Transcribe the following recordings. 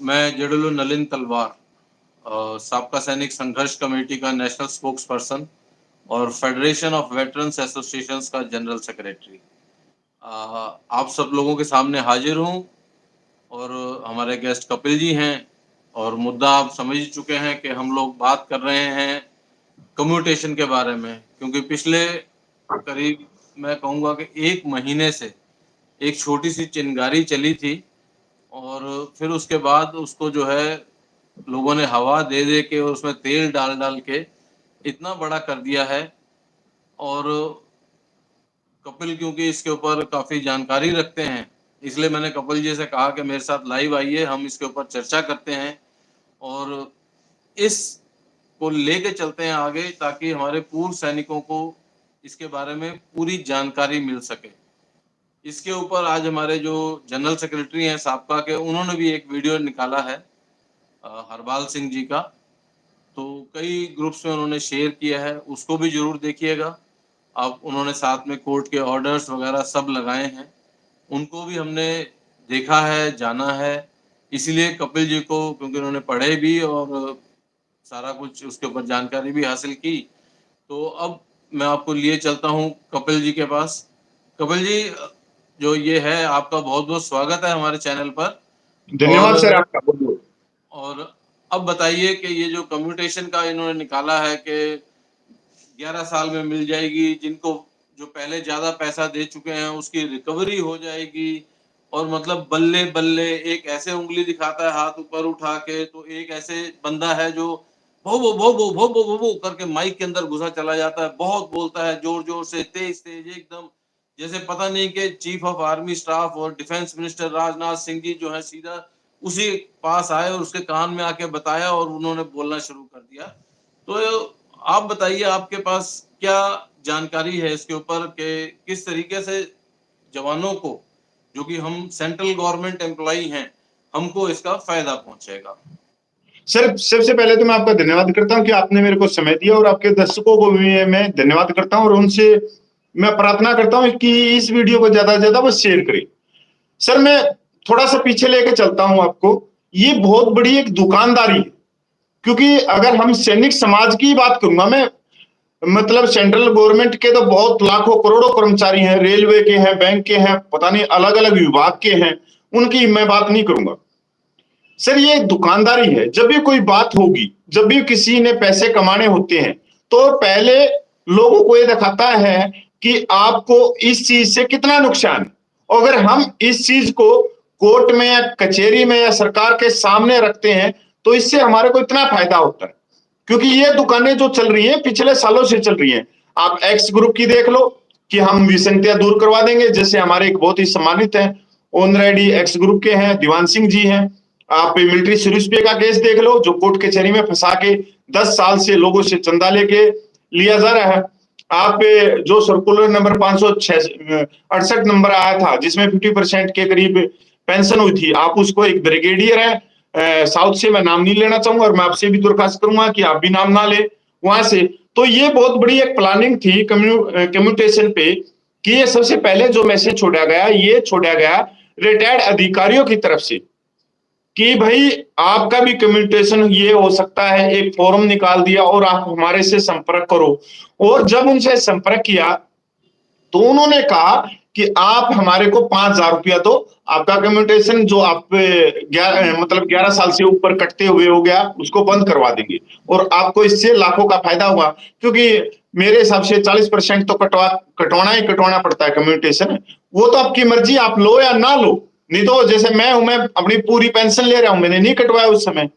मैं जेडुलू नलिन तलवार, साबका सैनिक संघर्ष कमेटी का नेशनल स्पोक्स पर्सन और फेडरेशन ऑफ वेटरन्स एसोसिएशंस का जनरल सेक्रेटरी आप सब लोगों के सामने हाजिर हूँ। और हमारे गेस्ट कपिल जी हैं और मुद्दा आप समझ चुके हैं कि हम लोग बात कर रहे हैं कम्यूटेशन के बारे में, क्योंकि पिछले करीब मैं कहूँगा कि 1 महीने से एक छोटी सी चिंगारी चली थी और फिर उसके बाद उसको जो है लोगों ने हवा दे दे के और उसमें तेल डाल डाल के इतना बड़ा कर दिया है। और कपिल क्योंकि इसके ऊपर काफ़ी जानकारी रखते हैं, इसलिए मैंने कपिल जी से कहा कि मेरे साथ लाइव आइए, हम इसके ऊपर चर्चा करते हैं और इस को लेके चलते हैं आगे, ताकि हमारे पूर्व सैनिकों को इसके बारे में पूरी जानकारी मिल सके। इसके ऊपर आज हमारे जो जनरल सेक्रेटरी हैं साबका के, उन्होंने भी एक वीडियो निकाला है हरपाल सिंह जी का, तो कई ग्रुप्स में उन्होंने शेयर किया है, उसको भी जरूर देखिएगा आप। उन्होंने साथ में कोर्ट के ऑर्डर्स वगैरह सब लगाए हैं, उनको भी हमने देखा है, जाना है। इसीलिए कपिल जी को, क्योंकि उन्होंने पढ़े भी और सारा कुछ उसके ऊपर जानकारी भी हासिल की, तो अब मैं आपको लिए चलता हूँ कपिल जी के पास। कपिल जी, जो ये है आपका बहुत बहुत स्वागत है हमारे चैनल पर। धन्यवाद और सर आपका बहुत बहुत। और अब बताइए कि ये जो कम्यूटेशन का इन्होंने निकाला है कि 11 साल में मिल जाएगी, जिनको जो पहले ज्यादा पैसा दे चुके हैं उसकी रिकवरी हो जाएगी, और मतलब बल्ले बल्ले एक ऐसे उंगली दिखाता है हाथ ऊपर उठा के, तो एक ऐसे बंदा है जो भो भो भो भो भो भो भो भो करके माइक के अंदर घुसा चला जाता है, बहुत बोलता है जोर जोर से, तेज तेज एकदम, जैसे पता नहीं कि चीफ ऑफ आर्मी स्टाफ और डिफेंस मिनिस्टर राजनाथ सिंह जी जो है सीधा उसी पास आए और उसके कान में आके बताया और उन्होंने बोलना शुरू कर दिया। तो आप बताइए, आपके पास क्या जानकारी है इसके ऊपर कि किस तरीके से जवानों को, जो कि हम सेंट्रल गवर्नमेंट एम्प्लॉई हैं, हमको इसका फायदा पहुंचेगा। सर सबसे पहले तो मैं आपका धन्यवाद करता हूं कि आपने मेरे को समय दिया, और आपके दर्शकों को भी मैं धन्यवाद करता हूं और उनसे मैं प्रार्थना करता हूं कि इस वीडियो को ज्यादा से ज्यादा वो शेयर करें। सर मैं थोड़ा सा पीछे लेके चलता हूं आपको। ये बहुत बड़ी एक दुकानदारी है, क्योंकि अगर हम सैनिक समाज की बात करूंगा मैं, मतलब सेंट्रल गवर्नमेंट के तो बहुत लाखों करोड़ों कर्मचारी हैं, रेलवे के हैं, बैंक के हैं, पता नहीं अलग अलग विभाग के हैं, उनकी मैं बात नहीं करूंगा। सर ये दुकानदारी है। जब भी कोई बात होगी, जब भी किसी ने पैसे कमाने होते हैं, तो पहले लोगों को ये दिखाता है कि आपको इस चीज से कितना नुकसान है। अगर हम इस चीज को कोर्ट में या कचहरी में या सरकार के सामने रखते हैं, तो इससे हमारे को इतना फायदा होता है, क्योंकि ये दुकानें जो चल रही हैं पिछले सालों से चल रही हैं। आप एक्स ग्रुप की देख लो कि हम विसंगतियां दूर करवा देंगे, जैसे हमारे एक बहुत ही सम्मानित हैं ऑनरेडी एक्स ग्रुप के हैं, दीवान सिंह जी हैं। आप मिलिट्री सर्विस पे का केस देख लो, जो कोर्ट कचहरी में फंसा के 10 साल से लोगों से चंदा लेके लिया जा रहा है। आप जो सर्कुलर नंबर 568 नंबर आया था, जिसमें 50% के करीब पेंशन हुई थी, आप उसको, एक ब्रिगेडियर है साउथ से, मैं नाम नहीं लेना चाहूंगा और मैं आपसे भी दरखास्त करूंगा कि आप भी नाम ना ले वहां से। तो ये बहुत बड़ी एक प्लानिंग थी कम्यूटेशन पे, कि ये सबसे पहले जो मैसेज छोड़ा गया, ये छोड़ा गया रिटायर्ड अधिकारियों की तरफ से कि भाई आपका भी कम्युनिकेशन ये हो सकता है। एक फोरम निकाल दिया और आप हमारे से संपर्क करो। और जब उनसे संपर्क किया तो उन्होंने कहा कि आप हमारे को 5,000 रुपया दो, आपका कम्युनिकेशन जो आप 11 साल से ऊपर कटते हुए हो गया उसको बंद करवा देंगे, और आपको इससे लाखों का फायदा हुआ। क्योंकि मेरे हिसाब से 40% तो कटवाना ही कटवाना पड़ता है कम्युनिकेशन। वो तो आपकी मर्जी, आप लो या ना लो। नहीं तो जैसे मैं हूं, मैं अपनी पूरी पेंशन ले रहा हूं, मैंने नहीं कटवाया उस समय।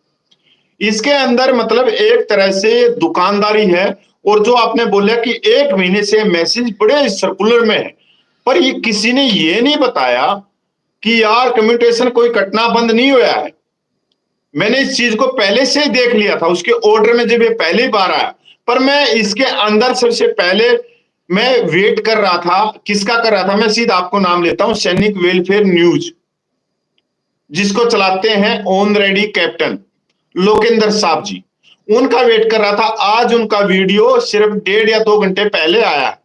इसके अंदर मतलब एक तरह से दुकानदारी है। और जो आपने बोला कि 1 महीने से मैसेज बड़े सर्कुलर में है, पर ये किसी ने ये नहीं बताया कि यार कम्युनिकेशन कोई कटना बंद नहीं हुआ है। मैंने इस चीज को पहले से ही देख लिया था, उसके ऑर्डर में जब ये पहली बार आया। पर मैं इसके अंदर सबसे पहले मैं वेट कर रहा था, किसका कर रहा था, मैं सीधा आपको नाम लेता हूं, सैनिक वेलफेयर न्यूज, जिसको चलाते हैं ऑन रेडी कैप्टन लोकेंद्र साहब जी, उनका वेट कर रहा था। आज उनका वीडियो सिर्फ 1.5 या 2 घंटे पहले आया,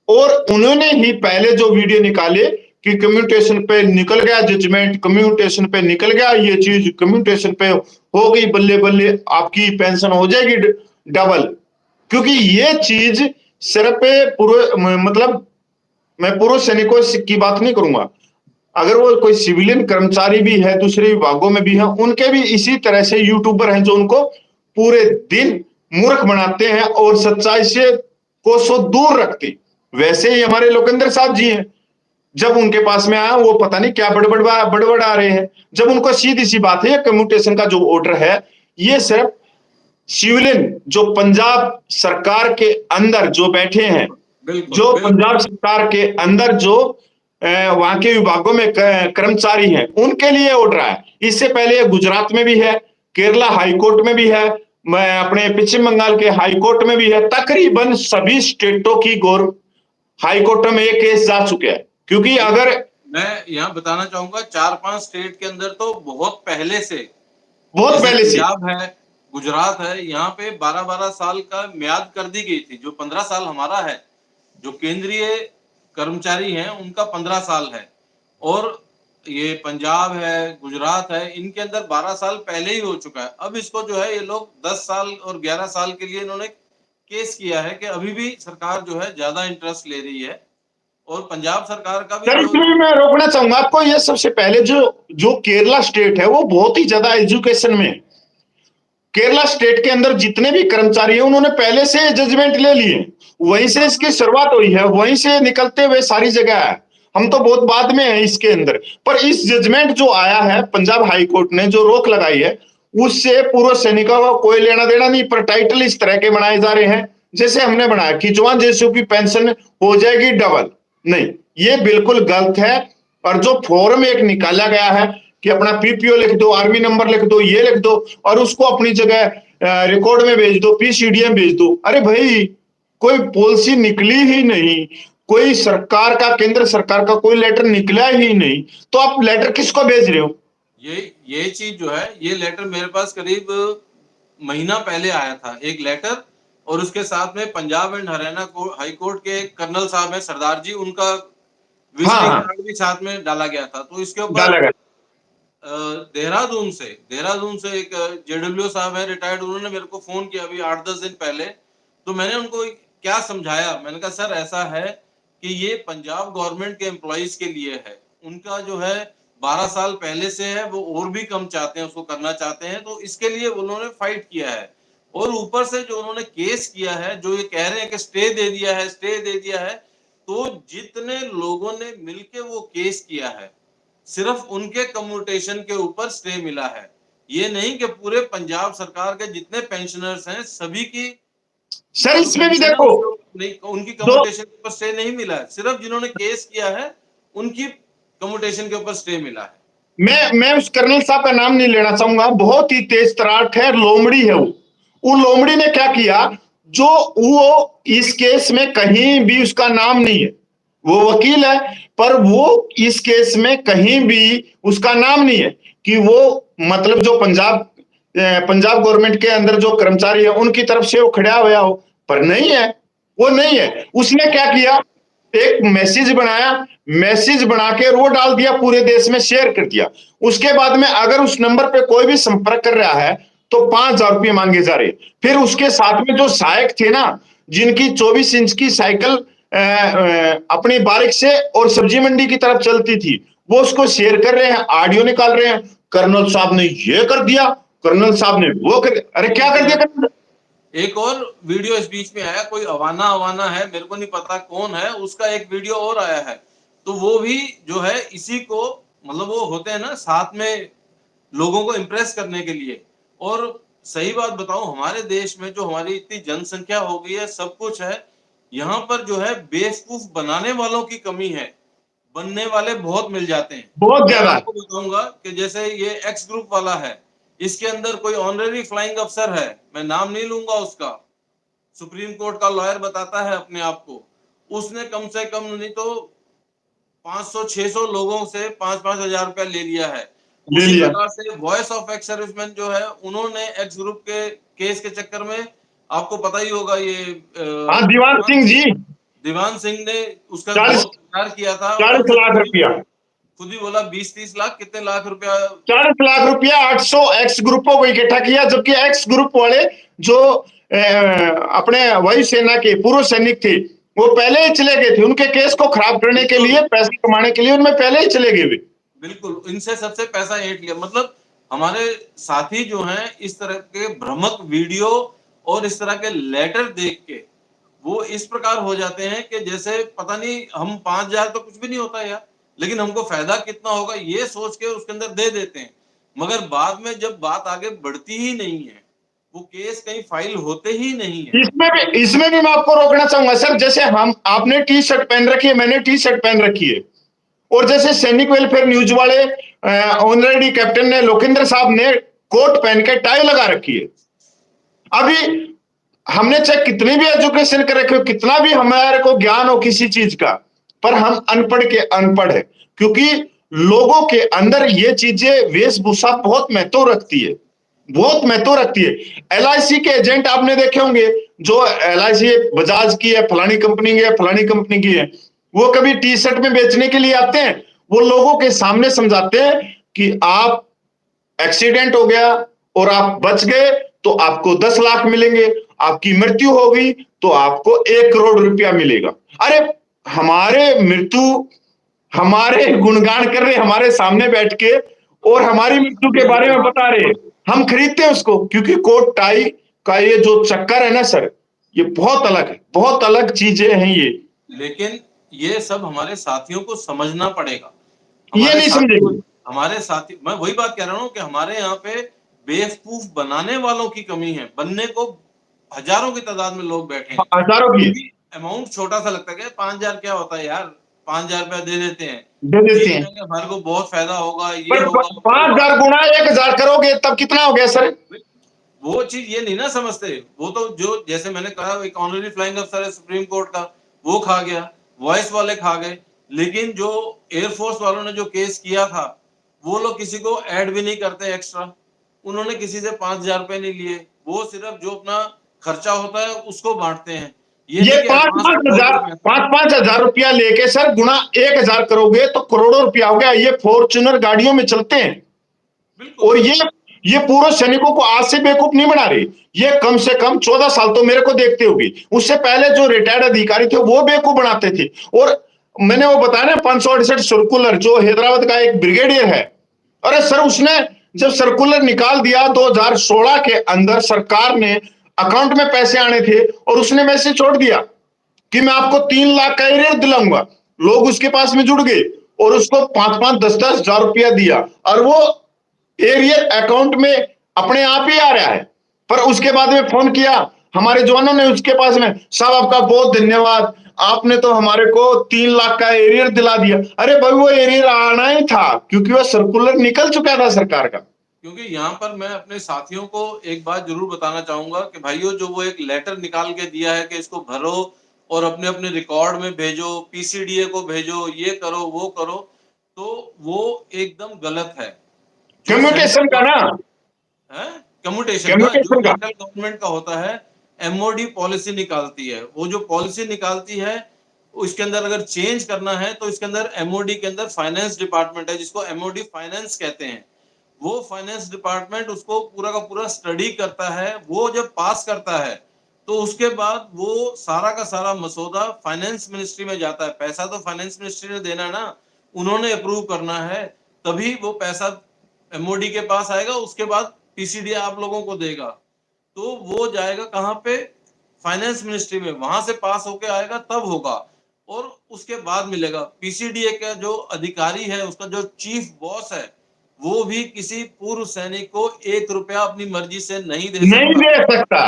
और उन्होंने ही पहले जो वीडियो निकाले कि कम्यूटेशन पे निकल गया जजमेंट, कम्यूटेशन पे निकल गया ये चीज, कम्यूटेशन पे हो गई, बल्ले बल्ले आपकी पेंशन हो जाएगी डबल। क्योंकि ये चीज सिर्फ पूर्व मतलब मैं पूर्व सैनिकों की बात नहीं करूंगा, अगर वो कोई सिविलियन कर्मचारी भी है दूसरे विभागों में भी है, उनके भी इसी तरह से यूट्यूबर हैं जो उनको पूरे दिन मूर्ख बनाते हैं और सच्चाई से कोसों दूर रखते। वैसे ही हमारे लोकेंद्र साहब जी हैं, जब उनके पास में आया वो पता नहीं क्या बड़बड़ा रहे हैं, जब उनको सीधी सी बात है कम्यूटेशन का जो ऑर्डर है ये सिर्फ सिविलियन जो पंजाब सरकार के अंदर जो बैठे हैं, जो पंजाब सरकार के अंदर जो वहां के विभागों में कर्मचारी हैं उनके लिए ऑर्डर है। इससे पहले गुजरात में भी है, केरला हाईकोर्ट में भी है, मैं अपने पश्चिम बंगाल के हाईकोर्ट में भी है, तकरीबन सभी स्टेटों की हाईकोर्ट में ये केस जा चुके हैं। क्योंकि अगर मैं यहाँ बताना चाहूंगा 4-5 स्टेट के अंदर तो बहुत पहले से पंजाब है, गुजरात है, यहाँ पे 12-12 साल का म्याद कर दी गई थी। जो 15 साल हमारा है, जो केंद्रीय कर्मचारी हैं उनका 15 साल है, और ये पंजाब है, गुजरात है, इनके अंदर 12 साल पहले ही हो चुका है। अब इसको जो है ये लोग 10 साल और 11 साल के लिए इन्होंने केस किया है कि अभी भी सरकार जो है ज्यादा इंटरेस्ट ले रही है, और पंजाब सरकार का भी इसमें मैं रोकना चाहूंगा आपको। ये सबसे पहले जो केरला स्टेट है वो बहुत ही ज्यादा एजुकेशन में, केरला स्टेट के अंदर जितने भी कर्मचारी हैं उन्होंने पहले से जजमेंट ले लिए, वहीं से इसकी शुरुआत हुई है, वहीं से निकलते हुए सारी जगह है। हम तो बहुत बाद में है इसके अंदर, पर इस जजमेंट जो आया है पंजाब हाई कोर्ट ने जो रोक लगाई है उससे पूर्व सैनिकों का कोई लेना देना नहीं। पर टाइटल इस तरह के बनाए जा रहे हैं जैसे हमने बनाया कि जवान जैसों की पेंशन हो जाएगी डबल, नहीं, ये बिल्कुल गलत है। और जो फॉर्म एक निकाला गया है कि अपना पीपीओ लिख दो, आर्मी नंबर लिख दो, ये लिख दो और उसको अपनी जगह रिकॉर्ड में भेज दो, पीसीडीएम भेज दो। अरे भाई कोई पॉलिसी निकली ही नहीं, कोई सरकार का, केंद्र सरकार का कोई लेटर निकला ही नहीं, तो आप लेटर किसको भेज रहे हो? ये चीज जो है, ये लेटर मेरे पास करीब महीना पहले आया था, एक लेटर, और उसके साथ में Punjab and Haryana high court के कर्नल साहब है सरदार जी, उनका विजिटिंग कार्ड भी साथ में डाला गया था। तो इसके ऊपर देहरादून से एक जेडब्ल्यू साहब है रिटायर्ड, उन्होंने मेरे को फोन किया अभी 8-10 दिन पहले। तो मैंने उनको क्या समझाया, मैंने कहा सर ऐसा है कि ये पंजाब गवर्नमेंट के एम्प्लॉइज के लिए है, उनका जो है 12 साल पहले से है, वो और भी कम चाहते हैं, उसको करना चाहते हैं, तो इसके लिए उन्होंने फाइट किया है। और ऊपर से जो उन्होंने केस किया है, जो ये कह रहे हैं कि स्टे दे दिया है, तो जितने लोगों ने मिलके वो केस किया है, सिर्फ उनके कम्यूटेशन के ऊपर स्टे मिला है। ये नहीं कि पूरे पंजाब सरकार के जितने पेंशनर्स हैं सभी की, सर इसमें भी देखो नहीं, उनकी कम्यूटेशन के ऊपर स्टे नहीं मिला है, सिर्फ जिन्होंने केस किया है उनकी कम्यूटेशन के ऊपर स्टे मिला है। मैं उस कर्नल साहब का नाम नहीं लेना चाहूंगा, बहुत ही तेज तरार है, लोमड़ी है वो लोमड़ी ने क्या किया, जो वो इस केस में कहीं भी उसका नाम नहीं है, वो वकील है पर वो इस केस में कहीं भी उसका नाम नहीं है कि वो मतलब जो पंजाब गवर्नमेंट के अंदर जो कर्मचारी है उनकी तरफ से वो खड़ा हुआ हो, पर नहीं है, वो नहीं है। उसने क्या किया, एक मैसेज बनाया, मैसेज बना के वो डाल दिया, पूरे देश में शेयर कर दिया। उसके बाद में अगर उस नंबर पे कोई भी संपर्क कर रहा है तो 5,000 रुपये मांगे जा रहे। फिर उसके साथ में जो सहायक थे ना, जिनकी 24 इंच की साइकिल अपनी बाइक से और सब्जी मंडी की तरफ चलती थी, वो उसको शेयर कर रहे हैं, ऑडियो निकाल रहे हैं, कर्नल साहब ने ये कर दिया, कर्नल साहब ने वो कर, अरे क्या कर दिया कर्नल? एक और वीडियो इस बीच में आया, कोई अवाना है, मेरे को नहीं पता कौन है, उसका एक वीडियो और आया है, तो वो भी जो है इसी को, मतलब वो होते हैं ना साथ में लोगों को इम्प्रेस करने के लिए। और सही बात बताऊं, हमारे देश में जो हमारी इतनी जनसंख्या हो गई है, सब कुछ है, यहाँ पर जो है बेवकूफ बनाने वालों की कमी है, बनने वाले बहुत मिल जाते हैं। बहुत ज्यादा। आपको बताऊंगा कि जैसे ये एक्स ग्रुप वाला है, इसके अंदर कोई ऑनररी फ्लाइंग अफसर है, मैं नाम नहीं लूंगा उसका, सुप्रीम कोर्ट का लॉयर बताता है अपने आप को, उसने कम से कम नहीं तो 500-600 लोगों से 5-5 हजार रुपया ले लिया है। उसी प्रकार से वॉइस ऑफ एक्स सर्विसमैन जो है, उन्होंने एक्स ग्रुप के केस के चक्कर में, आपको पता ही होगा ये दीवान सिंह जी, दीवान सिंह ने उसका प्रचार किया था 40 लाख रुपया, खुद ही बोला 20-30 लाख, कितने लाख रुपया 40 लाख रुपया 800 एक्स ग्रुपों को इकट्ठा किया, जबकि एक्स ग्रुप वाले जो अपने वायुसेना के पूर्व सैनिक थे वो पहले ही चले गए थे, उनके केस को खराब करने के लिए, पैसे कमाने के लिए उनमें पहले ही चले गए। बिल्कुल इनसे सबसे पैसा ऐंठ लिया। मतलब हमारे साथी जो हैं इस तरह के भ्रामक वीडियो और इस तरह के लेटर देख के वो इस प्रकार हो जाते हैं कि जैसे पता नहीं हम 5,000 तो कुछ भी नहीं होता यार, लेकिन हमको फायदा कितना होगा ये सोच के उसके अंदर दे देते हैं, मगर बाद में जब बात आगे बढ़ती ही नहीं है, वो केस कहीं फाइल होते ही नहीं है। इसमें भी मैं आपको रोकना चाहूंगा सर। जैसे हम, आपने टी शर्ट पहन रखी है, मैंने टी शर्ट पहन रखी है, और जैसे सैनिक वेलफेयर न्यूज वाले ऑनरेडी कैप्टन ने, लोकेंद्र साहब ने कोट पहन के टाई लगा रखी है। अभी हमने चाहे कितनी भी एजुकेशन कर रखे हो, कितना भी हमारे को ज्ञान हो किसी चीज का, पर हम अनपढ़ के अनपढ़ है, क्योंकि लोगों के अंदर ये चीजें, वेशभूषा बहुत महत्व रखती है, बहुत महत्व रखती है। LIC के एजेंट आपने देखे होंगे, जो LIC बजाज की है, फलानी कंपनी की है, फलानी कंपनी की है, वो कभी टी शर्ट में बेचने के लिए आते हैं, वो लोगों के सामने समझाते हैं कि आप एक्सीडेंट हो गया और आप बच गए तो आपको 10 लाख मिलेंगे, आपकी मृत्यु हो गई तो आपको 1 करोड़ रुपया मिलेगा। अरे हमारे मृत्यु, हमारे गुणगान कर रहे हमारे सामने बैठ के, और हमारी मृत्यु के बारे में बता रहे, हम खरीदते हैं उसको, क्योंकि कोट टाई का ये जो चक्कर है ना सर, ये बहुत अलग है, बहुत अलग चीजें हैं ये। लेकिन ये सब हमारे साथियों को समझना पड़ेगा। ये नहीं समझेंगे हमारे साथी, मैं वही बात कह रहा हूँ कि हमारे यहाँ पे बेवकूफ बनाने वालों की कमी है। बनने को हजारों की तादाद में लोग बैठे हैं, हजारों की। अमाउंट छोटा सा लगता है, 5,000 क्या होता है यार, 5,000 रुपया दे देते हैं, हमारे को बहुत फायदा होगा, ये होगा। 5,000 गुणा 1,000 करोगे तब कितना हो गया सर? वो चीज ये नहीं ना समझते। वो तो जो, जैसे मैंने कहा, एक ऑनररी फ्लाइंग अफसर है सुप्रीम कोर्ट का, वो खा गया, वॉइस वाले खा गए, लेकिन जो एयरफोर्स वालों ने जो केस किया था, वो लोग किसी को ऐड भी नहीं करते एक्स्ट्रा, उन्होंने किसी से 5,000 रुपए नहीं लिए, वो सिर्फ जो अपना खर्चा होता है उसको बांटते हैं। ये 5,000 हजार रुपया लेके सर गुणा 1,000 करोगे तो करोड़ों रुपया हो गया। ये फॉर्च्यूनर गाड़ियों में चलते हैं, और ये पूर्व सैनिकों को आज से बेवकूफ नहीं बना रही, ये कम से कम 14 साल तो मेरे को देखते होगी, उससे पहले जो रिटायर्ड अधिकारी थे वो बेवकूफ बनाते थे। और मैंने वो बताया ना 568 सर्कुलर, जो हैदराबाद का एक ब्रिगेडियर है, अरे सर उसने जब सर्कुलर निकाल दिया 2016 के अंदर, सरकार ने अकाउंट में पैसे आने थे और उसने मैसेज छोड़ दिया कि मैं आपको 3 लाख का एरियर दिलाऊंगा। लोग उसके पास में जुड़ गए और उसको 5-5, 10-10 हजार रुपया दिया, और वो एरियर अकाउंट में अपने आप ही आ रहा है। पर उसके बाद में फोन किया हमारे जवानों ने उसके पास में, साहब आपका बहुत धन्यवाद, आपने तो हमारे को 3 लाख का एरियर दिला दिया। अरे भाई वो एरियर आना ही था, क्योंकि वो सर्कुलर निकल चुका था सरकार का। क्योंकि यहाँ पर मैं अपने साथियों को एक बात जरूर बताना चाहूंगा कि भाइयों, जो वो एक लेटर निकाल के दिया है कि इसको भरो और अपने अपने रिकॉर्ड में भेजो, PCDA को भेजो, ये करो वो करो, तो वो एकदम गलत है। कम्युनिकेशन का ना, कम्युनिकेशन का जो सेंट्रल गवर्नमेंट का होता है, MOD पॉलिसी निकालती है, वो जो पॉलिसी निकालती है उसके अंदर अगर चेंज करना है तो इसके अंदर MOD के अंदर फाइनेंस डिपार्टमेंट है, जिसको MOD फाइनेंस कहते हैं, वो फाइनेंस डिपार्टमेंट उसको पूरा का पूरा स्टडी करता है। वो जब पास करता है तो उसके बाद वो सारा का सारा मसौदा फाइनेंस मिनिस्ट्री में जाता है। पैसा तो फाइनेंस मिनिस्ट्री ने देना ना, उन्होंने अप्रूव करना है, तभी वो पैसा MOD के पास आएगा, उसके बाद PCDA आप लोगों को देगा, तो वो जाएगा कहाँ पे, फाइनेंस मिनिस्ट्री में, वहां से पास होके आएगा तब होगा, और उसके बाद मिलेगा। PCDA का जो अधिकारी है, उसका जो चीफ बॉस है, वो भी किसी पूर्व सैनिक को 1 रुपया अपनी मर्जी से नहीं दे सकता,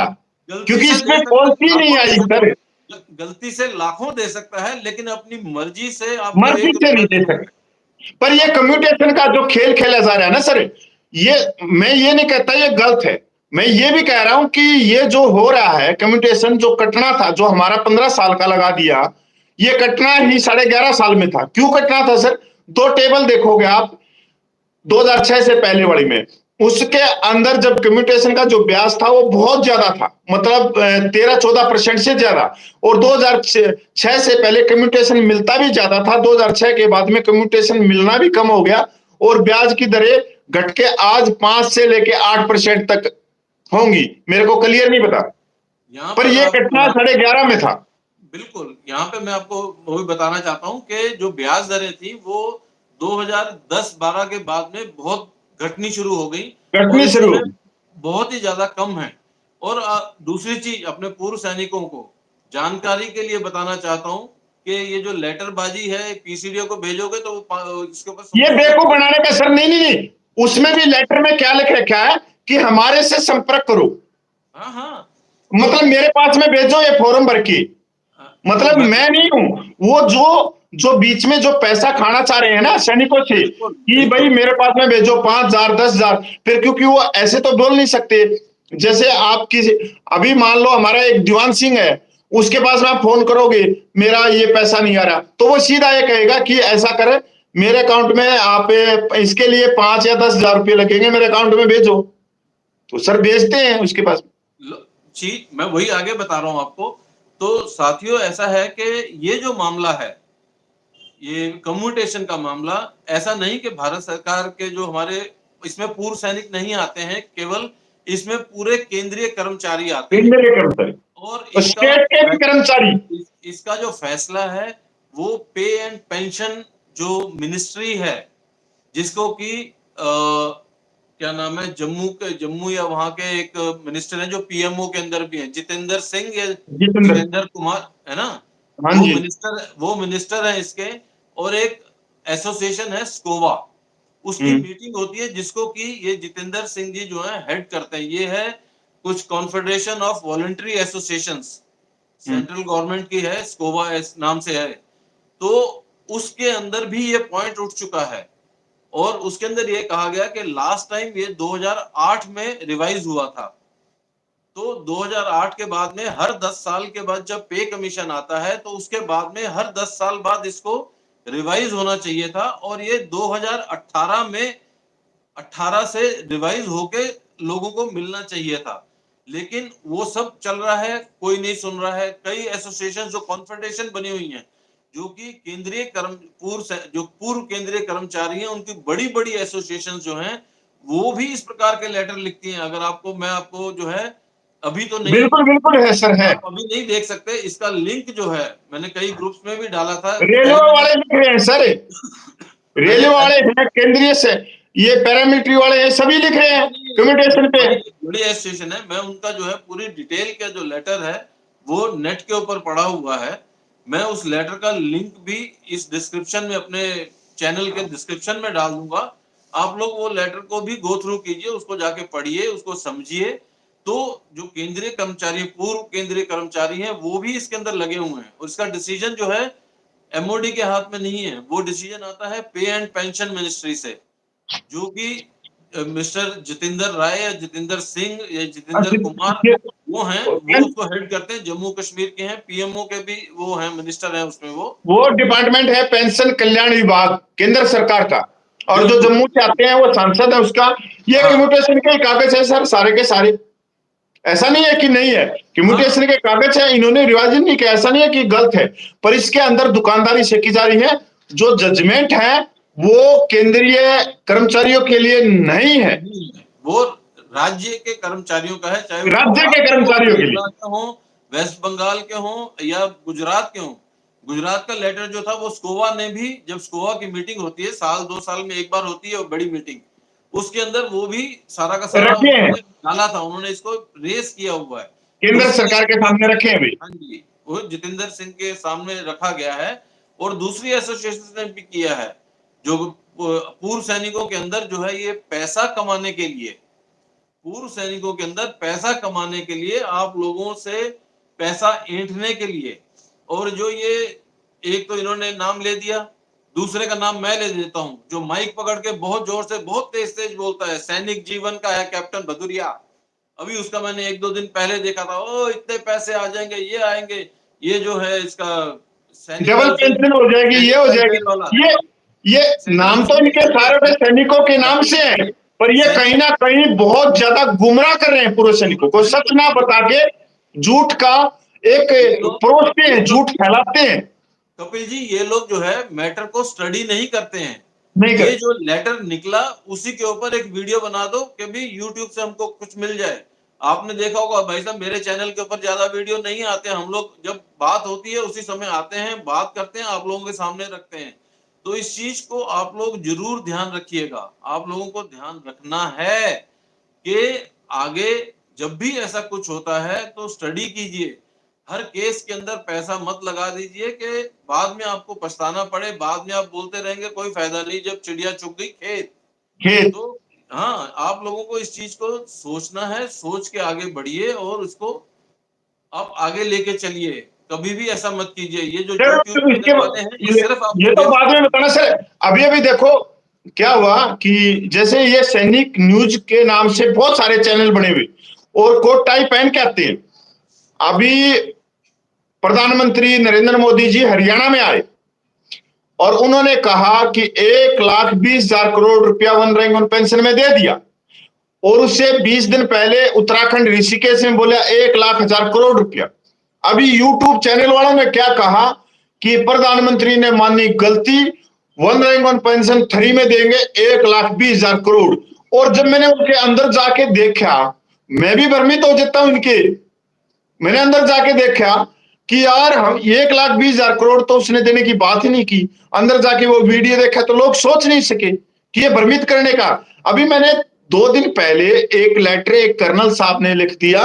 क्योंकि इसमें पॉलिसी नहीं आई सर। गलती से लाखों दे सकता है, लेकिन अपनी मर्जी से मर्जी से नहीं दे सकता। पर ये कम्युनिकेशन का जो खेल खेला जा रहा है ना सर, ये मैं ये नहीं कहता ये गलत है, मैं ये भी कह रहा हूं कि ये जो हो रहा है कम्युनिकेशन, जो कटना था, जो हमारा 15 साल का लगा दिया, ये कटना ही 11.5 साल में था। क्यों कटना था सर? 2 टेबल देखोगे आप 2006 से पहले वाली में, उसके अंदर जब कम्यूटेशन का जो ब्याज था वो बहुत ज्यादा था, मतलब 13-14% से ज्यादा। और 2006 से पहले कम्यूटेशन मिलता भी ज्यादा था, 2006 के बाद में कम्यूटेशन मिलना भी कम हो गया और ब्याज की दरें घट के आज 5 से लेके 8% तक होंगी। मेरे को क्लियर नहीं पता, यहाँ पर पे मैं ये आपको घटना 11:30 में था। बिल्कुल, यहाँ पे मैं आपको वो भी बताना चाहता हूँ कि जो ब्याज दरें थी वो 2010-12 के बाद में बहुत घटनी शुरू हो गई और घटनी इस शुरू समय बहुत ही ज्यादा कम है। और दूसरी चीज अपने पूर्व सैनिकों को जानकारी के लिए बताना चाहता हूँ कि ये जो लेटरबाजी है पीसीडीओ को भेजोगे तो इसके ऊपर ये समझौता बेवकूफ बनाने का सर, नहीं नहीं नहीं, उसमें भी लेटर में क्या लिख रखा है कि हमारे से संपर्क करो। हाँ हाँ, मतलब मेरे पास में भेजो ये फॉर्म भर के, तो मतलब मैं नहीं हूं वो, जो बीच में जो पैसा खाना चाह रहे हैं ना सैनिकों से बिल्कुल कि भाई बिल्कुल मेरे पास में भेजो 5,000 10,000, फिर क्योंकि वो ऐसे तो बोल नहीं सकते। जैसे आप किसी, अभी मान लो हमारा एक दीवान सिंह है, उसके पास में आप फोन करोगे मेरा ये पैसा नहीं आ रहा, तो वो सीधा ये कहेगा कि ऐसा करे मेरे अकाउंट में आप इसके लिए 5 या 10,000 रुपये लगेंगे, मेरे अकाउंट में भेजो। तो सर भेजते हैं उसके पास। जी, मैं वही आगे बता रहा हूँ आपको। तो साथियों ऐसा है कि ये जो मामला है, ये कम्यूटेशन का मामला, ऐसा नहीं कि भारत सरकार के जो हमारे इसमें पूर्व सैनिक नहीं आते हैं, केवल इसमें पूरे केंद्रीय कर्मचारी आते हैं केंद्रीय कर्मचारी और और स्टेट के भी कर्मचारी। इसका जो फैसला है वो पे एंड पेंशन जो मिनिस्ट्री है, जिसको कि क्या नाम है, जम्मू या वहां के एक मिनिस्टर हैं जो पीएमओ के अंदर भी हैं, जितेंद्र सिंह या जितेंद्र, जितेंद्र कुमार है ना, हाँ जी। वो मिनिस्टर है इसके। और एक एसोसिएशन है स्कोवा, उसकी मीटिंग होती है जिसको कि ये जितेंद्र सिंह जी जो है हेड करते हैं। ये है कुछ confederation of voluntary associations, central government की है, स्कोवा नाम से है। तो उसके अंदर भी ये पॉइंट उठ चुका है और उसके अंदर ये कहा गया कि लास्ट टाइम ये 2008 में रिवाइज हुआ था। तो 2008 के बाद में हर 10 साल के बाद जब पे कमीशन आता है तो उसके बाद में हर 10 साल बाद इसको रिवाइज होना चाहिए था और ये 2018 में 18 से रिवाइज होके लोगों को मिलना चाहिए था। लेकिन वो सब चल रहा है, कोई नहीं सुन रहा है। कई एसोसिएशन जो कॉन्फेडरेशन बनी हुई हैं, जो कि पूर्व केंद्रीय कर्मचारी हैं, उनकी बड़ी-बड़ी एसोसिएशन जो हैं, वो भी इस प्रकार के लेटर लिखती हैं। अगर आपको मैं आपको जो है अभी तो नहीं, बिल्कुल बिल्कुल है सर, है। आप अभी नहीं देख सकते, इसका लिंक जो है मैंने कई ग्रुप्स में भी डाला था। रेलवे पहले मैंने वाले लिख रहे हैं सर, मैंने रेलवे वाले हैं, केंद्रीय से ये पैरामिलिट्री वाले हैं, सभी लिख रहे हैं कम्यूटेशन पे। बड़ी बड़ी एसोसिएशन है, मैं उनका जो है पूरी डिटेल का जो लेटर है वो नेट के ऊपर पड़ा हुआ है। मैं उस लेटर का लिंक भी इस डिस्क्रिप्शन में, अपने चैनल के डिस्क्रिप्शन में डाल दूंगा। आप लोग वो लेटर को भी गो थ्रू कीजिए, उसको जाके पढ़िए, उसको समझिए। तो जो केंद्रीय कर्मचारी, पूर्व केंद्रीय कर्मचारी हैं, वो भी इसके अंदर लगे हुए हैं और इसका डिसीजन जो है एमओडी के हाथ में नहीं है। वो डिसीजन आता है पे एंड पेंशन मिनिस्ट्री से, जो कि मिस्टर जितेंद्र राय या जितेंद्र सिंह या जितेंद्र कुमार वो हैं, वो उसको हेड करते हैं। जम्मू कश्मीर के हैं, पीएमओ के भी वो हैं, मिनिस्टर हैं उसमें वो डिपार्टमेंट है पेंशन कल्याण विभाग केंद्र सरकार का, और जो बिल्कुल जम्मू से आते हैं वो सांसद है उसका। ये हाँ कम्यूटेशन के कागज है सर, सारे के सारे। ऐसा नहीं है कि नहीं है, हाँ कम्यूटेशन के कागज है, इन्होंने रिवाइजन नहीं किया, ऐसा नहीं है कि गलत है, पर इसके अंदर दुकानदारी सेकी जा रही है। जो जजमेंट है वो केंद्रीय कर्मचारियों के लिए नहीं है, नहीं है, वो राज्य के कर्मचारियों का है, चाहे वो राज्य बिहार के के हो, कर्मचारियों के लिए। केरला के हो, वेस्ट बंगाल के हो या गुजरात के हो। गुजरात का लेटर जो था वो स्कोवा ने भी, जब स्कोवा की मीटिंग होती है, साल 2 साल में एक बार होती है बड़ी मीटिंग, उसके अंदर वो भी सारा का सारा रखे हैं, उन्होंने डाला था, उन्होंने इसको रेस किया हुआ है। केंद्र उसी सरकार के सामने रखे हैं भी। हाँ जी, वो जितेंद्र सिंह के सामने रखा गया है और दूसरी एसोसिएशन ने भी किया है। जो पूर्व सैनिकों के अंदर जो है ये पैसा कमाने के लिए, पूर्व सैनिकों के अंदर पैसा कमाने के लिए, आप लोगों से पैसा ऐंठने के लिए, और जो ये एक तो इन्होंने नाम ले दिया, दूसरे का नाम मैं ले देता हूं, जो माइक पकड़ के बहुत जोर से बहुत तेज तेज बोलता है, सैनिक जीवन का है कैप्टन भदुरिया। अभी उसका मैंने 1-2 दिन पहले देखा था, ओ इतने पैसे आ जाएंगे, ये आएंगे, ये जो है इसका सैनिक डबल वेलफेयर, पेंशन हो जाएगी, ये सैनिक हो जाएगी। वेलफेयर वाला, ये सैनिक नाम तो वेलफेयर इनके के लिए सारे है। सैनिकों के नाम से है। पर ये कहीं ना कहीं बहुत ज्यादा गुमराह कर रहे हैं पूर्व सैनिकों को, सच ना बता के झूठ का एक परोसते हैं, झूठ फैलाते हैं। कपिल जी, ये लोग जो है मैटर को स्टडी नहीं करते हैं। नहीं ये कर जो लेटर निकला उसी के ऊपर एक वीडियो बना दो कि भी यूट्यूब से हमको कुछ मिल जाए। आपने देखा होगा भाई साहब, मेरे चैनल के ऊपर ज्यादा वीडियो नहीं आते, हम लोग जब बात होती है उसी समय आते हैं, बात करते हैं, आप लोगों के सामने रखते हैं। तो इस चीज को आप लोग जरूर ध्यान रखिएगा। आप लोगों को ध्यान रखना है कि आगे जब भी ऐसा कुछ होता है तो स्टडी कीजिए। हर केस के अंदर पैसा मत लगा दीजिए कि बाद में आपको पछताना पड़े, बाद में आप बोलते रहेंगे कोई फायदा नहीं, जब चिड़िया चुग गई खेत। खेत। तो हाँ, आप लोगों को इस चीज को सोचना है, सोच के आगे बढ़िए और उसको आप आगे लेके चलिए। कभी भी ऐसा मत कीजिए। ये जो सर यूट्यूब तो इसके चैनल वाले हैं ये सिर्फ ये आपको तो बाद में बताना सर। अभी अभी देखो क्या हुआ कि जैसे ये सैनिक न्यूज के नाम से बहुत सारे चैनल बने हुए और कोट टाई पहन के आते हैं। अभी प्रधानमंत्री नरेंद्र मोदी जी हरियाणा में आए और उन्होंने कहा कि 1,20,000 करोड़ रुपया वन रैंक वन पेंशन में दे दिया, और उससे 20 दिन पहले उत्तराखंड ऋषिकेश में बोला 1,00,000 करोड़ रुपया। अभी यूट्यूब चैनल वालों ने क्या कहा कि प्रधानमंत्री ने मानी गलती, one rank one pension free में देंगे 1,20,000 करोड़। और जब मैंने उनके अंदर जाके देखा, मैं भी भ्रमित हो जाता हूं इनके। मैंने अंदर जाके देखा कि यार हम 1,20,000 करोड़ तो उसने देने की बात ही नहीं की। अंदर जाके वो वीडियो देखा तो लोग सोच नहीं सके कि ये भ्रमित करने का। अभी मैंने 2 दिन पहले एक लेटर एक कर्नल साहब ने लिख दिया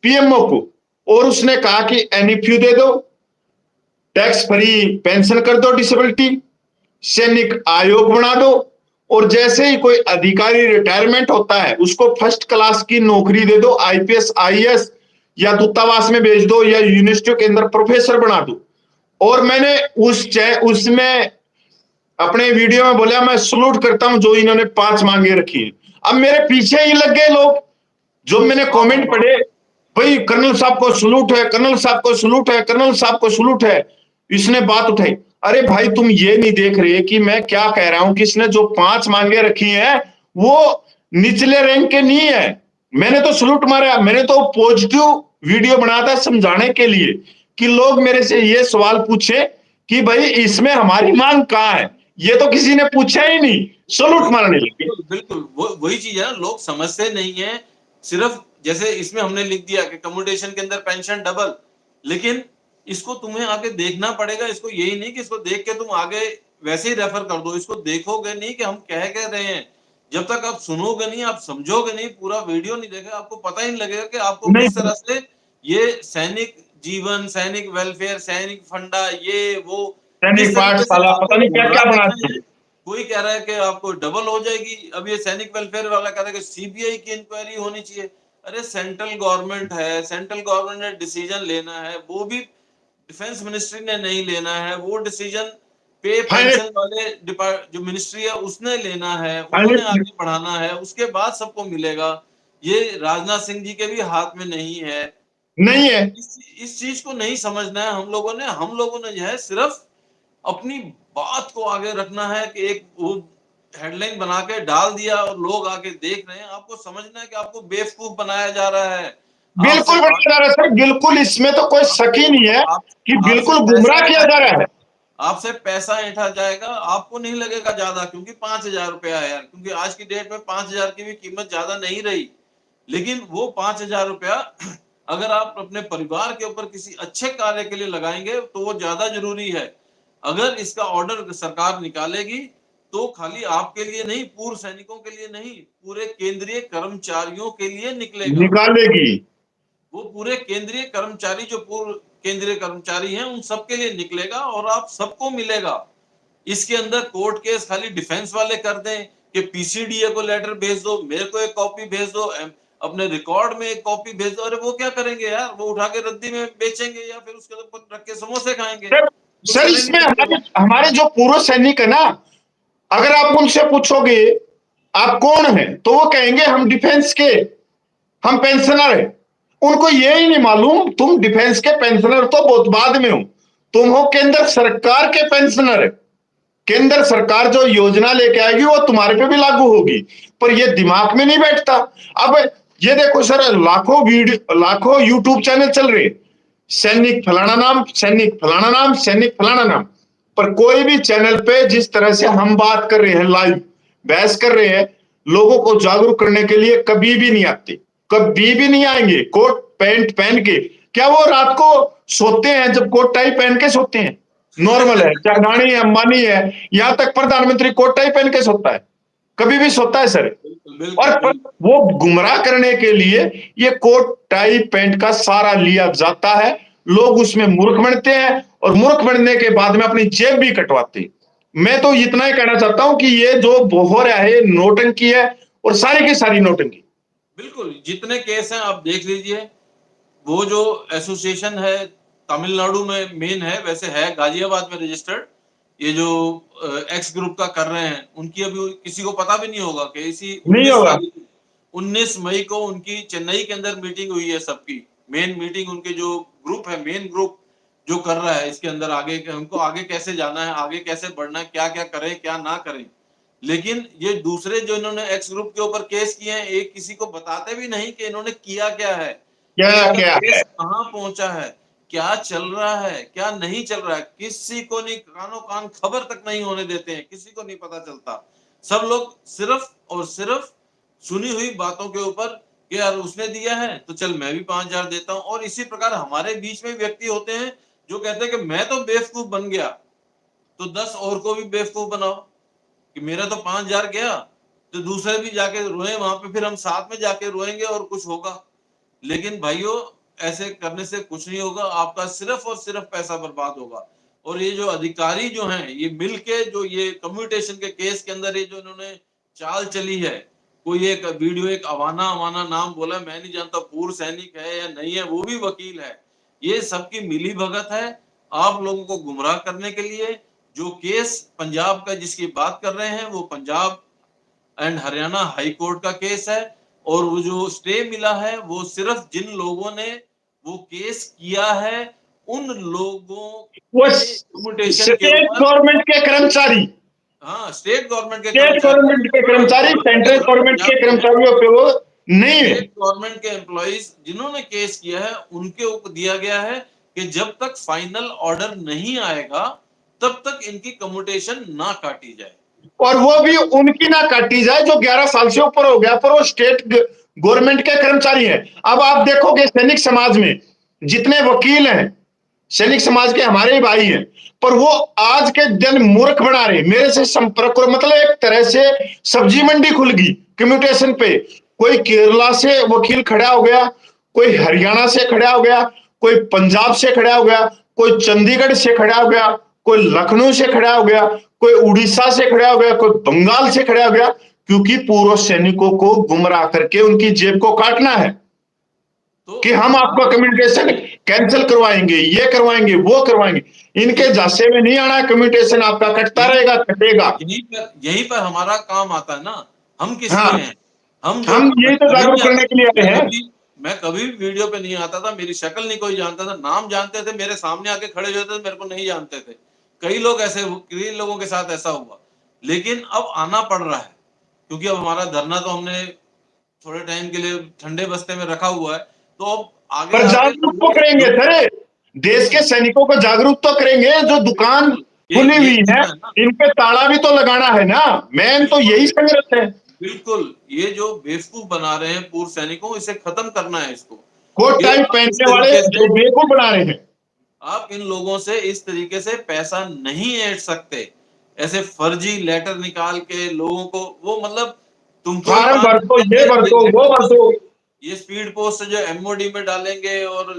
पीएमओ को, और उसने कहा कि एनईएफयू दे दो, टैक्स फ्री पेंशन कर दो डिसेबिलिटी, सैनिक आयोग बना दो, और जैसे ही कोई अधिकारी रिटायरमेंट होता है उसको फर्स्ट क्लास की नौकरी दे दो, आईपीएस आईएएस, या दूतावास में भेज दो, या यूनिवर्सिटियों के अंदर प्रोफेसर बना दो। और मैंने उसमें अपने वीडियो में बोला मैं सलूट करता हूं जो इन्होंने 5 मांगे रखी है। अब मेरे पीछे ही लग गए लोग, जो मैंने कमेंट पढ़े, भाई कर्नल साहब को सलूट है, कर्नल साहब को सलूट है, कर्नल साहब को सलूट है। इसने बात उठाई, अरे भाई तुम ये नहीं देख रहे कि मैं क्या कह रहा हूं कि इसने जो 5 मांगे रखी हैं वो निचले रैंक के नहीं है। मैंने तो सलूट मारा, मैंने तो पॉजिटिव वीडियो बनाया था समझाने के लिए कि लोग मेरे से ये सवाल पूछे कि भाई इसमें हमारी मांग कहां है। ये तो किसी ने पूछा ही नहीं, सलूट मारने लगे। बिल्कुल वही चीज है ना, लोग समझते नहीं है। सिर्फ जैसे इसमें हमने लिख दिया कि कम्युनिकेशन के अंदर पेंशन डबल, लेकिन इसको तुम्हें आगे देखना पड़ेगा। इसको यही नहीं कि इसको देख के तुम आगे वैसे ही रेफर कर दो, इसको देखोगे नहीं कि हम कह रहे हैं। जब तक आप सुनोगे नहीं, आप समझोगे नहीं, पूरा वीडियो नहीं देखेगा, आपको पता ही नहीं लगेगा कि आपको किस तरह से ये सैनिक जीवन, सैनिक वेलफेयर, सैनिक फंडा, ये वो सैनिक किस तरीके से पाठशाला आपको पता नहीं क्या क्या गुमराह बना कर रहे दिए। हैं। कोई कह रहा है कि आपको डबल हो जाएगी। अब ये सैनिक वेलफेयर वाला कह रहा है कि सीबीआई की इंक्वायरी होनी चाहिए। अरे सेंट्रल गवर्नमेंट है, सेंट्रल गवर्नमेंट ने डिसीजन लेना है, वो भी डिफेंस मिनिस्ट्री ने नहीं लेना है। वो डिसीजन पे फाइनेंस पेंशन वाले जो मिनिस्ट्री है उसने लेना है, उन्होंने फाइनेंस आगे बढ़ाना है, उसके बाद सबको मिलेगा। ये राजनाथ सिंह जी के भी हाथ में नहीं है। तो नहीं है। इस चीज को नहीं समझना है हम लोगों ने जो है सिर्फ अपनी बात को आगे रखना है कि एक वो हेडलाइन बना के डाल दिया और लोग आके देख रहे हैं। आपको समझना है कि आपको बेवकूफ बनाया जा रहा है। आपसे बिल्कुल बनाया जा रहा है सर, बिल्कुल इसमें तो कोई शक ही नहीं है आप, कि आपसे बिल्कुल पैसा गुमराह किया जा रहा है। आपसे पैसा ऐंठा जाएगा। आपको नहीं लगेगा ज्यादा, क्योंकि 5,000 रुपया है यार, क्योंकि आज की डेट में 5,000 की भी कीमत ज्यादा नहीं रही। लेकिन वो 5,000 रुपया अगर आप अपने परिवार के ऊपर किसी अच्छे कार्य के लिए लगाएंगे तो वो ज्यादा जरूरी है। अगर इसका ऑर्डर सरकार निकालेगी तो खाली आपके लिए नहीं, पूर्व सैनिकों के लिए नहीं, पूरे केंद्रीय कर्मचारियों के लिए निकलेगा। निकालेगी। वो पूरे केंद्रीय कर्मचारी जो पूर्व केंद्रीय कर्मचारी हैं उन सबके लिए निकलेगा और आप सबको मिलेगा। इसके अंदर कोर्ट केस खाली डिफेंस वाले कर दें कि पीसीडीए को लेटर भेज दो, मेरे को एक कॉपी भेज दो, अपने रिकॉर्ड में एक कॉपी भेज दो। अरे वो क्या करेंगे यार, वो उठा के रद्दी में बेचेंगे या फिर उसके ऊपर रख के समोसे खाएंगे। सर तो सर करेंगे इसमें क्या हमारे लोग? हमारे जो पूर्व सैनिक है ना, अगर आप उनसे पूछोगे आप कौन है तो वो कहेंगे हम डिफेंस के, हम पेंशनर है। उनको ये ही नहीं मालूम तुम डिफेंस के पेंशनर तो बहुत बाद में हो, तुम हो केंद्र सरकार के पेंशनर है। केंद्र सरकार जो योजना लेके आएगी वो तुम्हारे पे भी लागू होगी। पर ये दिमाग में नहीं बैठता। अब ये देखो सर, लाखों वीडियो, लाखों यूट्यूब चैनल चल रहे, सैनिक फलाना नाम, सैनिक फलाना नाम, सैनिक फलाना नाम, पर कोई भी चैनल पे जिस तरह से हम बात कर रहे हैं, लाइव बहस कर रहे हैं, लोगों को जागरूक करने के लिए कभी भी नहीं आते, कभी भी नहीं आएंगे। कोट पैंट पहन के, क्या वो रात को सोते हैं जब कोट टाई पहन के सोते हैं? नॉर्मल है, चाहे अडानी है, अंबानी है, यहां तक प्रधानमंत्री कोट टाई पहन के सोता है, कभी भी सोता है सर? और वो गुमराह करने के लिए ये कोट टाई पैंट का सहारा लिया जाता है। लोग उसमें मूर्ख बनते हैं और मूर्ख बनने के बाद में अपनी जेब भी कटवाते हैं। मैं तो इतना ही कहना चाहता हूं कि ये जो हो रहा है नोटंकी है, और सारी की सारी नोटंकी। बिल्कुल, जितने केस हैं आप देख लीजिए, वो जो एसोसिएशन है तमिलनाडु में मेन है, वैसे है गाजियाबाद में रजिस्टर्ड। ये जो एक्स ग्रुप का कर रहे हैं, उनकी अभी किसी को पता भी नहीं होगा कि इसी नहीं 19 होगा। तारीख 19 मई को उनकी चेन्नई के अंदर मीटिंग हुई है सबकी। मेन मीटिंग, उनके जो ग्रुप है, मेन ग्रुप जो कर रहा है इसके अंदर आगे हमको आगे कैसे जाना है, आगे कैसे बढ़ना है, क्या-क्या करें, क्या ना करें। लेकिन ये दूसरे जो इन्होंने एक्स ग्रुप के ऊपर केस किए हैं, एक किसी को बताते भी नहीं कि इन्होंने किया क्या है, क्या इनका क्या केस है? कहाँ पहुंचा है, क्या चल रहा है, क्या नहीं चल रहा है, किसी को नहीं, कानो कान खबर तक नहीं होने देते हैं, किसी को नहीं पता चलता। सब लोग सिर्फ और सिर्फ सुनी हुई बातों के ऊपर कि यार उसने दिया है तो चल मैं भी 5,000 देता हूं। और इसी प्रकार हमारे बीच में व्यक्ति होते हैं जो कहते हैं कि मैं तो बेवकूफ बन गया, तो 10 और को भी बेवकूफ बनाओ कि मेरा तो 5,000 गया, तो दूसरे भी जाके रोए वहां पे, फिर हम साथ में जाके रोएंगे और कुछ होगा। लेकिन भाइयों, ऐसे करने से कुछ नहीं होगा, आपका सिर्फ और सिर्फ पैसा बर्बाद होगा। और ये जो अधिकारी जो हैं, ये मिलके जो ये कम्युटेशन के केस के अंदर ये जो इन्होंने चाल चली है, कोई एक वीडियो, एक अवाना अवाना नाम बोला, मैं नहीं जानता पूर्व सैनिक है या नहीं है, वो भी वकील है। ये सबकी मिली भगत है आप लोगों को गुमराह करने के लिए। जो केस पंजाब का जिसकी बात कर रहे हैं, वो Punjab and Haryana high court का केस है। और वो जो स्टे मिला है, वो सिर्फ जिन लोगों ने वो केस किया है, उन लोगों वो के कम्युटेशन के स्टेट ऊपर। गवर्नमेंट के कर्मचारी, हाँ, स्टेट गवर्नमेंट के स्टेट कर्मचारी, गवर्नमेंट के कर्मचारी, सेंट्रल गवर्नमेंट के कर्मचारियों पे वो नहीं है। स्टेट गवर्नमेंट के एम्प्लॉइज जिन्होंने केस किया है, उनके ऊपर दिया गया है कि जब तक फाइनल ऑर्डर नहीं आएगा, तब तक इनकी कम्युटेशन ना काटी जाए। और वो भी उनकी ना काटी जाए जो 11 साल से ऊपर हो गया, पर वो स्टेट गवर्नमेंट के कर्मचारी हैं। अब आप देखोगे सैनिक समाज में जितने वकील हैं, सैनिक समाज के हमारे ही भाई हैं, पर वो आज के दिन मूर्ख बना रहे। मेरे से संपर्क करो, मतलब एक तरह से सब्जी मंडी खुल गई कम्युटेशन पे। कोई केरला से वकील खड़ा हो गया, कोई हरियाणा से खड़ा हो गया, कोई पंजाब से खड़ा हो गया, कोई चंडीगढ़ से खड़ा हो गया, कोई लखनऊ से खड़ा हो गया, कोई उड़ीसा से खड़ा हो गया, कोई बंगाल से खड़ा हो गया, क्योंकि पूर्व सैनिकों को गुमराह करके उनकी जेब को काटना है तो कि हम आपका कम्युनिकेशन कैंसिल करवाएंगे, ये करवाएंगे, वो करवाएंगे। इनके झांसे में नहीं आना, कम्युनिकेशन आपका कटता रहेगा, कटेगा। यहीं पर हमारा काम आता है ना। हम किस हाँ, लिए हैं? हम जो हम यही तो कभी भी जागरूक करने के लिए आए हैं। मैं कभी भी वीडियो पे नहीं आता था, मेरी शक्ल नहीं कोई जानता था, नाम जानते थे, मेरे सामने आके खड़े होते थे, मेरे को नहीं जानते थे। कई लोगों के साथ ऐसा हुआ, लेकिन अब आना पड़ रहा है, क्योंकि अब हमारा धरना तो हमने थोड़े टाइम के लिए ठंडे बस्ते में रखा हुआ है, तो अब आगे पर जाके जागरूक तो करेंगे सर, देश के सैनिकों को जागरूक तो करेंगे। जो दुकान खुली यही हुई है, चीज़ है ना। इन पे ताला भी तो लगाना है ना। मेन तो यही संघर्ष है। बिल्कुल, ये जो बेवकूफ बना रहे हैं पूर्व सैनिकों, इसे खत्म करना है इसको। कोट ये टाई आप इस पहनने वाले तरीके से, जो बेवकूफ बना रहे हैं। आप इन लोगों से इस तरीके से पैसा नहीं ऐंठ सकते। ऐसे फर्जी लेटर निकाल के लोगों को, वो मतलब तुमको भी फार्म 5 भर दो, ये भर दो, वो भर दो। ये स्पीड पोस्ट जो एमओडी में डालेंगे और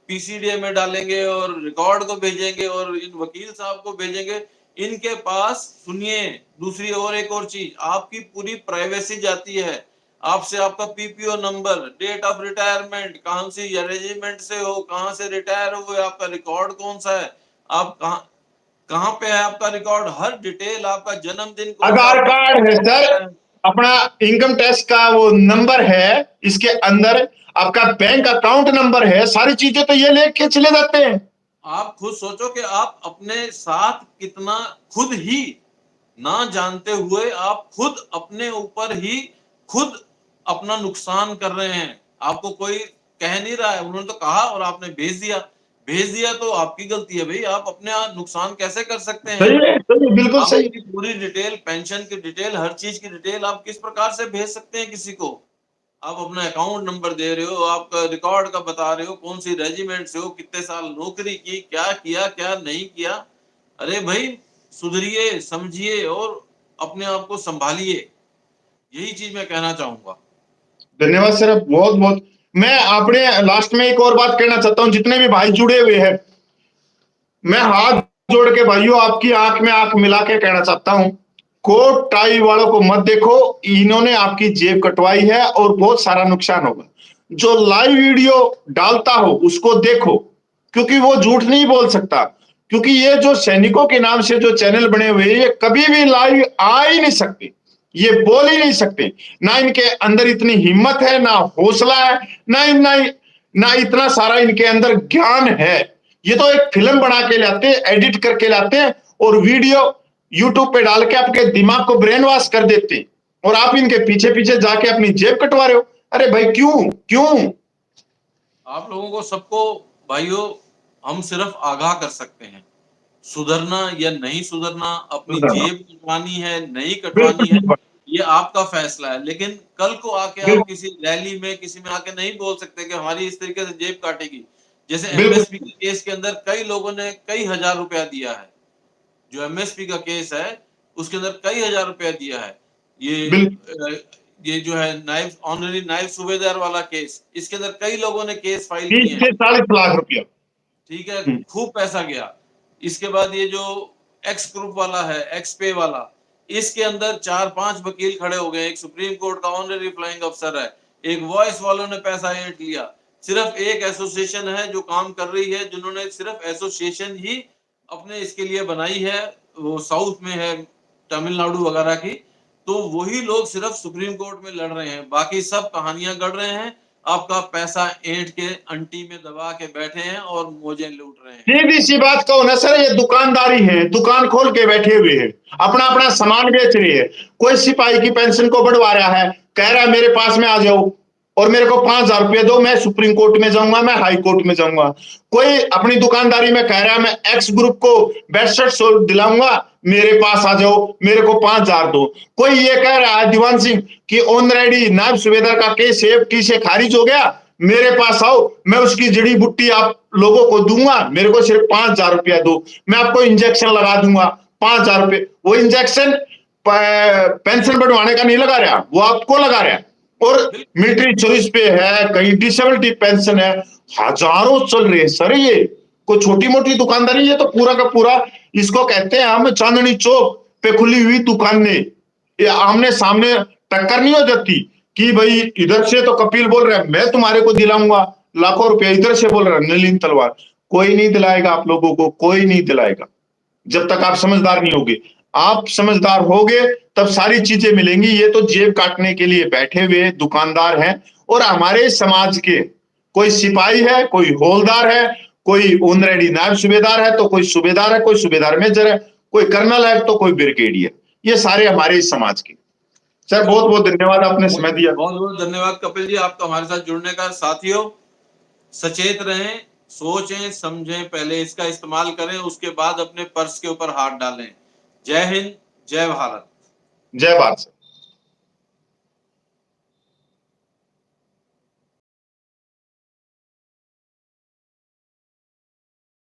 पीसीडीए में डालेंगे और रिकॉर्ड को भेजेंगे और इन वकील साहब को भेजेंगे। इनके पास सुनिए, दूसरी और एक और चीज, आपकी पूरी प्राइवेसी जाती है। आपसे आपका PPO number, date of retirement, कहां से रेजिमेंट से हो, कहां से रिटायर हुए, आपका रिकॉर्ड कौन सा है, आप कहां कहां पे है आपका रिकॉर्ड, हर डिटेल, आपका जन्मदिन कौन सा, आधार आपका कार्ड है सर, अपना इनकम टैक्स का वो नंबर है, इसके अंदर आपका बैंक अकाउंट नंबर है, सारी चीजें तो ये लेके चले जाते हैं। आप खुद सोचो कि आप अपने साथ कितना, खुद ही ना जानते हुए आप खुद अपने ऊपर ही खुद अपना नुकसान कर रहे हैं। आपको कोई कह नहीं रहा है, उन्होंने तो कहा और आपने भेज दिया तो आपकी गलती है भाई। आप अपने नुकसान कैसे कर सकते हैं? सही है, बिल्कुल आप सही। अपनी पूरी डिटेल, पेंशन की डिटेल, हर चीज की डिटेल आप किस प्रकार से भेज सकते हैं किसी को? आप अपना अकाउंट नंबर दे रहे हो, आप रिकॉर्ड का बता रहे हो, कौन सी रेजिमेंट से हो, कितने साल नौकरी की, क्या किया, क्या नहीं किया। अरे भाई सुधरिए, समझिए और अपने आप को संभालिए। यही चीज मैं कहना चाहूंगा। धन्यवाद सर, बहुत बहुत। मैं आपने लास्ट में एक और बात कहना चाहता हूँ, जितने भी भाई जुड़े हुए हैं, मैं हाथ जोड़ के भाइयों आपकी आंख में आंख मिला के कहना चाहता हूँ, कोट टाई वालों को मत देखो, इन्होंने आपकी जेब कटवाई है और बहुत सारा नुकसान होगा। जो लाइव वीडियो डालता हो उसको देखो, क्योंकि वो झूठ नहीं बोल सकता। क्योंकि ये जो सैनिकों के नाम से जो चैनल बने हुए हैं, ये कभी भी लाइव आ ही नहीं सकते, ये बोल ही नहीं सकते। ना इनके अंदर इतनी हिम्मत है, ना हौसला है, ना इतना सारा इनके अंदर ज्ञान है। ये तो एक फिल्म बना के लाते हैं, एडिट करके लाते हैं और वीडियो यूट्यूब पे डाल के आपके दिमाग को ब्रेन वॉश कर देते हैं, और आप इनके पीछे पीछे जाके अपनी जेब कटवा रहे हो। अरे भाई क्यों क्यों? आप लोगों को सबको भाइयों हम सिर्फ आगाह कर सकते हैं। सुधरना या नहीं सुधरना, अपनी जेब कटवानी है नहीं कटवानी है, बिल्कुल ये आपका फैसला है। लेकिन कल को आके आप बिल्कुल किसी रैली में किसी में आके नहीं बोल सकते कि हमारी इस तरीके से जेब काटेगी। जैसे बिल्कुल एमएसपी के केस के अंदर कई लोगों ने कई हजार रुपया दिया है। जो एमएसपी का केस है उसके अंदर कई हजार रुपया दिया है। ये बिल्कुल ये जो है नायब ऑनररी नायब सूबेदार वाला केस, इसके अंदर कई लोगों ने केस फाइल किए 30 हैं। से 40 लाख रुपया। ठीक है, खूब पैसा गया। इसके बाद ये जो एक्स ग्रुप वाला है, एक्स पे वाला, इसके अंदर 4-5 वकील खड़े हो गए। एक सुप्रीम कोर्ट का ऑनररी फ्लाइंग अफसर है, एक वॉइस वालों ने पैसा ऐंठ लिया। सिर्फ एक एसोसिएशन है जो काम कर रही है, जिन्होंने सिर्फ एसोसिएशन ही अपने इसके लिए बनाई है, वो साउथ में है, तमिलनाडु वगैरह की। तो वही लोग सिर्फ सुप्रीम कोर्ट में लड़ रहे हैं, बाकी सब कहानियां गढ़ रहे हैं। आपका पैसा ऐंठ के अंटी में दबा के बैठे हैं और मौजें लूट रहे हैं। सीधी सी बात कहो ना सर, ये दुकानदारी है, दुकान खोल के बैठे हुए हैं, अपना अपना सामान बेच रही है। कोई सिपाही की पेंशन को बढ़वा रहा है, कह रहा है मेरे पास में आ जाओ और मेरे को 5,000 रुपये दो, मैं सुप्रीम कोर्ट में जाऊंगा, मैं हाई कोर्ट में जाऊंगा। कोई अपनी दुकानदारी में कह रहा है मैं एक्स ग्रुप को बेडशीट दिलाऊंगा, मेरे पास आ जाओ, मेरे को 5,000 दो। कोई ये कह रहा है दीवान सिंह कि ऑनरेडी नायब सूबेदार का केस सेफ्टी से खारिज हो गया, मेरे पास आओ, मैं उसकी जड़ी बूटी आप लोगों को दूंगा, मेरे को सिर्फ 5,000 रुपया दो, मैं आपको इंजेक्शन लगा दूंगा 5,000 रुपये। वो इंजेक्शन पेंशन बढ़वाने का नहीं लगा रहा, वो आपको लगा रहा है। और मिलिट्री सर्विस पे है, कहीं डिसेबिलिटी पेंशन है, हजारों चल रहे हैं सर। ये कोई छोटी मोटी दुकानदारी, ये तो पूरा का पूरा इसको कहते हैं हम चांदनी चौक पे खुली हुई दुकानें। ये आमने सामने टक्कर नहीं हो जाती कि भाई इधर से तो कपिल बोल रहा है मैं तुम्हारे को दिलाऊंगा लाखों रुपया, इधर से बोल रहा है नलिन तलवार। कोई नहीं दिलाएगा आप लोगों को, कोई नहीं दिलाएगा जब तक आप समझदार नहीं होगे। आप समझदार होगे तब सारी चीजें मिलेंगी। ये तो जेब काटने के लिए बैठे हुए दुकानदार हैं। और हमारे समाज के कोई सिपाही है, कोई हौलदार है, कोई ऑनरेडी नायब सूबेदार है, तो कोई सूबेदार है, कोई सूबेदार मेजर है, कोई कर्नल है, तो कोई ब्रिगेडियर। ये सारे हमारे समाज के। सर बहुत बहुत धन्यवाद, आपने समय दिया। बहुत बहुत धन्यवाद कपिल जी आपका हमारे साथ जुड़ने का। साथियों सचेत रहें, सोचें समझें, पहले इसका इस्तेमाल करें, उसके बाद अपने पर्स के ऊपर हाथ डालें। जय हिंद, जय भारत। जय भारत।